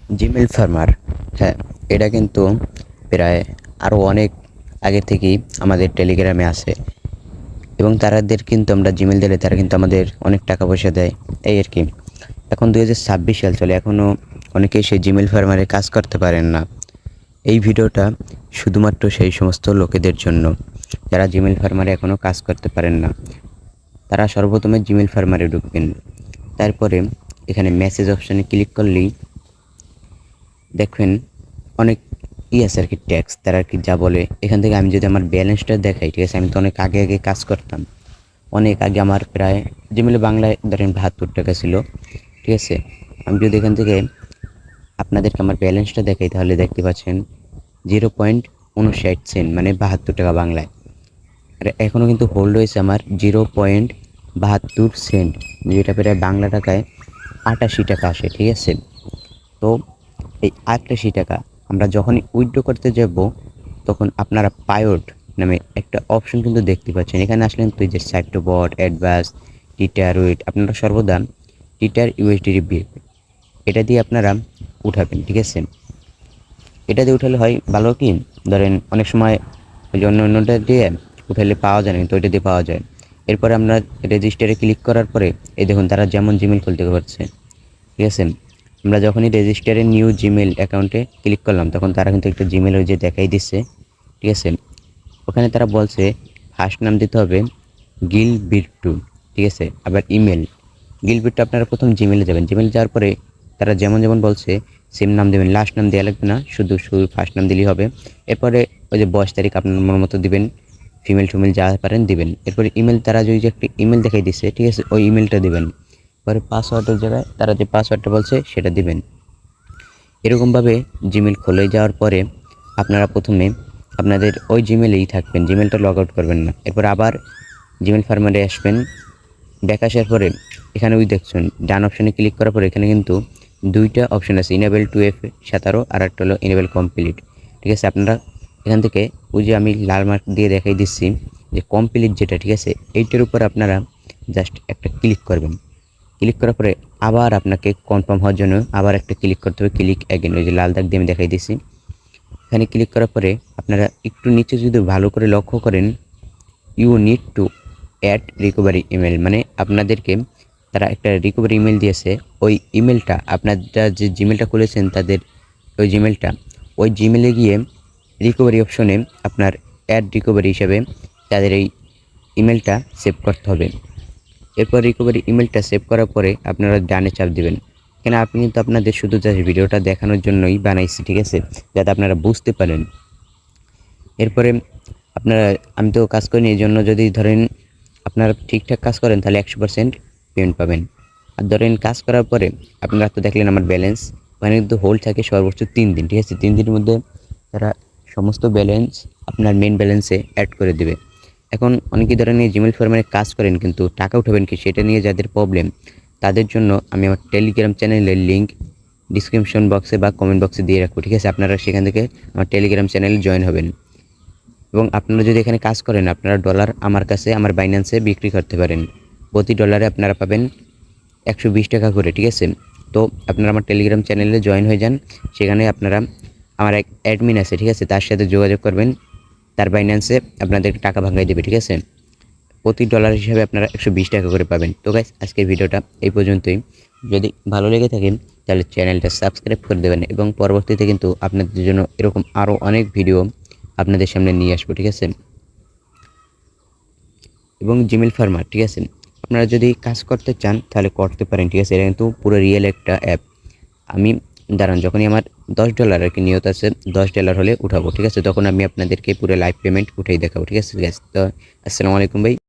Gmail farmer, হ্যাঁ, এটা কিন্তু প্রায় আরও অনেক আগে থেকেই আমাদের টেলিগ্রামে আসে এবং তাদের কিন্তু আমরা জিমেল দিলে তারা কিন্তু আমাদের অনেক টাকা পয়সা দেয়, এই আর কি। এখন 2026 সাল চলে, এখনও অনেকেই সেই জিমেল ফার্মারে কাজ করতে পারেন না। এই ভিডিওটা শুধুমাত্র সেই সমস্ত লোকেদের জন্য যারা জিমেল ফার্মারে এখনও কাজ করতে পারেন না। তারা সর্বপ্রথমে জিমেল ফার্মারে ঢুকবেন, তারপরে এখানে মেসেজ অপশানে ক্লিক করলেই দেখবেন অনেক আছে আর কি, ট্যাক্স তারা আর কি যা বলে। এখান থেকে আমি যদি আমার ব্যালেন্সটা দেখাই, ঠিক আছে, আমি তো অনেক আগে আগে কাজ করতাম, অনেক আগে আমার প্রায় জিমেলে বাংলায় ধরেন 72 টাকা ছিল, ঠিক আছে। আমি যদি এখান থেকে আপনাদেরকে আমার ব্যালেন্সটা দেখাই তাহলে দেখতে পাচ্ছেন 0.59 মানে 72 টাকা বাংলায়। আর এখনও কিন্তু হোল্ড রয়েছে আমার 0.72 যেটা প্রায় বাংলা টাকায় 88 টাকা আসে, ঠিক আছে। তো এই 88 টাকা আমরা যখনই উইথড্র করতে যাব তখন আপনারা পায়োড নামে একটা অপশন কিন্তু দেখতে পাচ্ছেন। এখানে আসলেন তো এই যে সাইটোবট অ্যাডভান্স টিটার উইথ, আপনারা সর্বদা টিটার ইউএসডি বিপ এটা দিয়ে আপনারা উঠাবেন, ঠিক আছে। এটা দিয়ে উঠালে হয় ভালো কি, ধরেন অনেক সময় ওই যে অন্যটা দিয়ে উঠালে পাওয়া যায় না, কিন্তু ওইটা দিয়ে পাওয়া যায়। এরপরে আমরা রেজিস্টারে ক্লিক করার পরে এই দেখুন তারা যেমন জিমেল খুলতে পারছে, ঠিক আছে। আমরা যখনই রেজিস্টারে নিউ জিমেল অ্যাকাউন্টে ক্লিক করলাম তখন তারা কিন্তু একটা জিমেল ওই যে দেখাই দিচ্ছে, ঠিক আছে। ওখানে তারা বলছে ফার্স্ট নাম দিতে হবে গিলবির্টু, ঠিক আছে। আবার ইমেল গিলবির্টু, আপনারা প্রথম জিমেলে যাবেন, জিমেলে যাওয়ার পরে তারা যেমন যেমন বলছে সেম নাম দেবেন, লাস্ট নাম দেওয়া লাগবে না, শুধু শুধু ফার্স্ট নাম দিলেই হবে। এরপরে ওই যে বয়স তারিখ আপনার মন মতো দিবেন, ফিমেল টুমেল যা পারেন দিবেন। এরপরে ইমেল তারা যে একটা ইমেল দেখাই দিচ্ছে, ঠিক আছে, ওই ইমেলটা দিবেন। পরে পাসওয়ার্ডের জায়গায় তারা যে পাসওয়ার্ডটা বলছে সেটা দিবেন। এরকমভাবে জিমেল খুলে যাওয়ার পরে আপনারা প্রথমে আপনাদের ওই জিমেলেই থাকবেন, জিমেলটা লগ আউট করবেন না। এরপর আবার জিমেল ফার্মারে আসবেন, ব্যাক আসার পরে এখানে ওই দেখছেন ডান অপশানে ক্লিক করার পরে এখানে কিন্তু দুইটা অপশান আছে, ইনেবল 2F17 আর একটা হলো ইনেবল কমপ্লিট, ঠিক আছে। আপনারা এখান থেকে ওই যে আমি লাল মার্ক দিয়ে দেখাই দিচ্ছি যে কমপ্লিট যেটা, ঠিক আছে, এইটার উপর আপনারা জাস্ট একটা ক্লিক করবেন। ক্লিক করার পরে আবার আপনাকে কনফার্ম হওয়ার জন্য আবার একটা ক্লিক করতে হবে, ক্লিক অ্যাগেন, ওই যে লাল দাগ দিয়ে আমি দেখাই দিচ্ছি। এখানে ক্লিক করার পরে আপনারা একটু নিচে যদি ভালো করে লক্ষ্য করেন, you need to add recovery email, মানে আপনাদেরকে তারা একটা রিকভারি ইমেল দিয়েছে, ওই ইমেলটা আপনারা যে জিমেলটা খুলেছেন তাদের ওই জিমেলে গিয়ে রিকভারি অপশনে আপনার অ্যাড রিকভারি হিসাবে তাদের এই ইমেলটা সেভ করতে হবে। এরপর রিকভারি ইমেলটা সেভ করার পরে আপনারা ডানে চাপ দিবেন। এখানে আপনি কিন্তু আপনাদের শুধু জাস্ট ভিডিওটা দেখানোর জন্যই বানাইছি, ঠিক আছে, যাতে আপনারা বুঝতে পারেন। এরপরে আপনারা, আমি তো কাজ করিনি, এই জন্য যদি ধরেন আপনারা ঠিকঠাক কাজ করেন তাহলে 100% পেমেন্ট পাবেন। আর ধরেন কাজ করার পরে আপনারা তো দেখলেন আমার ব্যালেন্স, ওখানে কিন্তু হোল্ড থাকে সর্বোচ্চ 3 দিন, ঠিক আছে। 3 দিনের মধ্যে তারা সমস্ত ব্যালেন্স আপনার মেন ব্যালেন্সে অ্যাড করে দেবে। এখন অনেকেই ধরেন এই জিমেল ফার্মে কাজ করেন কিন্তু টাকা উঠাবেন কি সেটা নিয়ে যাদের প্রবলেম, তাদের জন্য আমি আমার টেলিগ্রাম চ্যানেলের লিঙ্ক ডিসক্রিপশন বক্সে বা কমেন্ট বক্সে দিয়ে রাখবো, ঠিক আছে। আপনারা সেখান থেকে আমার টেলিগ্রাম চ্যানেলে জয়েন হবেন এবং আপনারা যদি এখানে কাজ করেন আপনারা ডলার আমার কাছে আমার বাইন্যান্সে বিক্রি করতে পারেন। প্রতি ডলারে আপনারা পাবেন 120 টাকা করে, ঠিক আছে। তো আপনারা আমার টেলিগ্রাম চ্যানেলে জয়েন হয়ে যান, সেখানে আপনারা আমার এক অ্যাডমিন আছে, ঠিক আছে, তার সাথে যোগাযোগ করবেন, তার বাইন্যান্সে আপনাদেরকে টাকা ভাঙাই দেবে, ঠিক আছে। প্রতি ডলার হিসাবে আপনারা 120 টাকা করে পাবেন। তো গাইস আজকের ভিডিওটা এই পর্যন্তই। যদি ভালো লেগে থাকে তাহলে চ্যানেলটা সাবস্ক্রাইব করে দেবেন এবং পরবর্তীতে কিন্তু আপনাদের জন্য এরকম আরও অনেক ভিডিও আপনাদের সামনে নিয়ে আসবো, ঠিক আছে। এবং জিমেল ফার্মার, ঠিক আছে, আপনারা যদি কাজ করতে চান তাহলে করতে পারেন, ঠিক আছে। এটা কিন্তু পুরো রিয়েল একটা অ্যাপ। আমি দাঁড়ান যখনই আমার $10 আর কি নিয়ত আছে, $10 হলে উঠাবো, ঠিক আছে, তখন আমি আপনাদেরকে পুরো লাইভ পেমেন্ট উঠেই দেখাবো, ঠিক আছে গাইস। তো আসসালামু আলাইকুম ভাই।